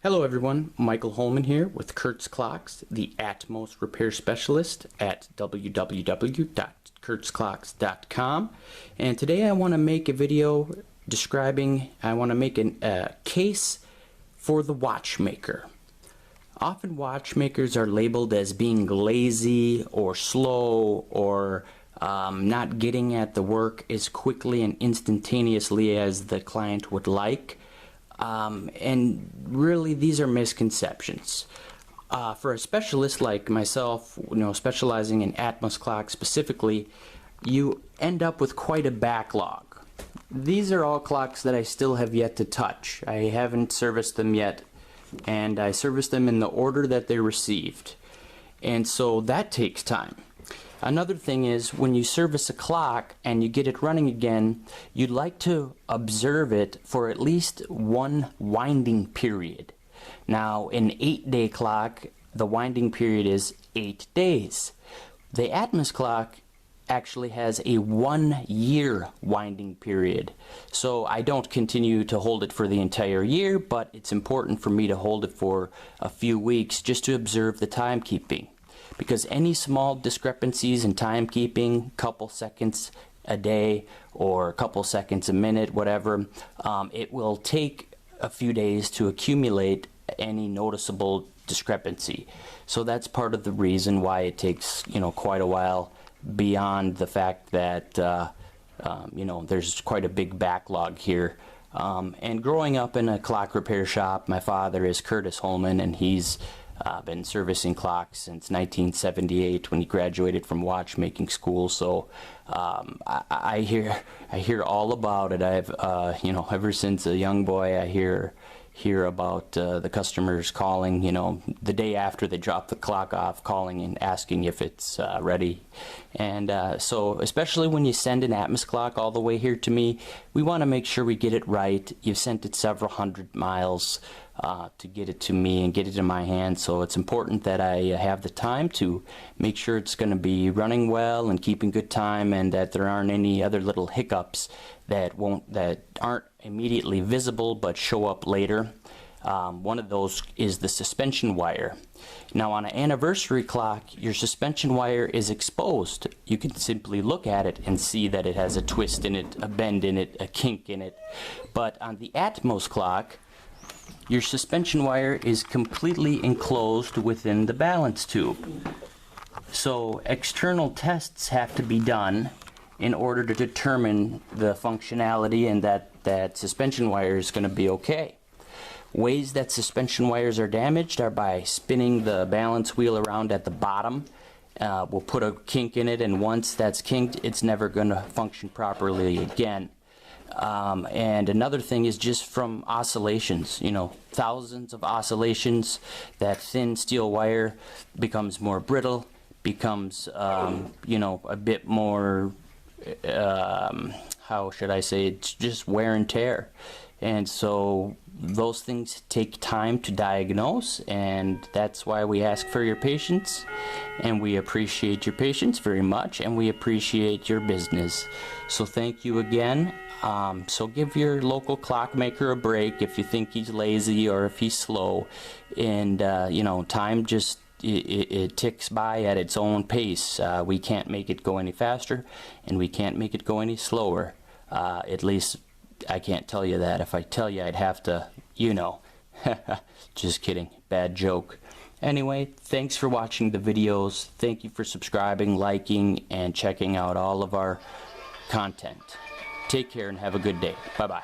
Hello everyone, Michael Holman here with Curt's Clocks, the Atmos repair specialist at www.curtsclocks.com. And today I want to make a video describing, I want to make a case for the watchmaker. Often watchmakers are labeled as being lazy or slow or not getting at the work as quickly and instantaneously as the client would like. And really these are misconceptions. For a specialist like myself, specializing in Atmos clocks specifically, you end up with quite a backlog. These are all clocks that I still have yet to touch. I haven't serviced them yet, and I serviced them in the order that they received. And so that takes time. Another thing is, when you service a clock and you get it running again, you'd like to observe it for at least one winding period. Now, an 8-day clock, the winding period is 8 days. The Atmos clock actually has a 1-year winding period. So I don't continue to hold it for the entire year, but it's important for me to hold it for a few weeks just to observe the timekeeping. Because any small discrepancies in timekeeping, couple seconds a day or a couple seconds a minute, whatever, it will take a few days to accumulate any noticeable discrepancy. So that's part of the reason why it takes, quite a while, beyond the fact that, there's quite a big backlog here. And growing up in a clock repair shop, my father is Curt Holman, and he's been servicing clocks since 1978 when he graduated from watchmaking school. So I hear all about it. I've ever since a young boy, I hear about the customers calling, the day after they drop the clock off, calling and asking if it's ready. And so especially when you send an Atmos clock all the way here to me, we want to make sure we get it right. You've sent it several hundred miles to get it to me and get it in my hand, so it's important that I have the time to make sure it's going to be running well and keeping good time, and that there aren't any other little hiccups that aren't immediately visible but show up later. One of those is the suspension wire. Now, on an anniversary clock, your suspension wire is exposed. You can simply look at it and see that it has a twist in it, a bend in it, a kink in it. But on the Atmos clock, your suspension wire is completely enclosed within the balance tube. So external tests have to be done in order to determine the functionality and that suspension wire is going to be okay. Ways that suspension wires are damaged are by spinning the balance wheel around at the bottom. We'll put a kink in it, and once that's kinked, it's never going to function properly again. And another thing is just from oscillations, thousands of oscillations. That thin steel wire becomes more brittle, becomes, a bit more, how should I say, it's just wear and tear. And so those things take time to diagnose, and that's why we ask for your patience, and we appreciate your patience very much, and we appreciate your business. So thank you again. So give your local clockmaker a break if you think he's lazy or if he's slow. And time just it ticks by at its own pace. We can't make it go any faster, and we can't make it go any slower. At least I can't tell you that. If I tell you, I'd have to, just kidding, bad joke. Anyway, thanks for watching the videos. Thank you for subscribing, liking, and checking out all of our content. Take care and have a good day. Bye-bye.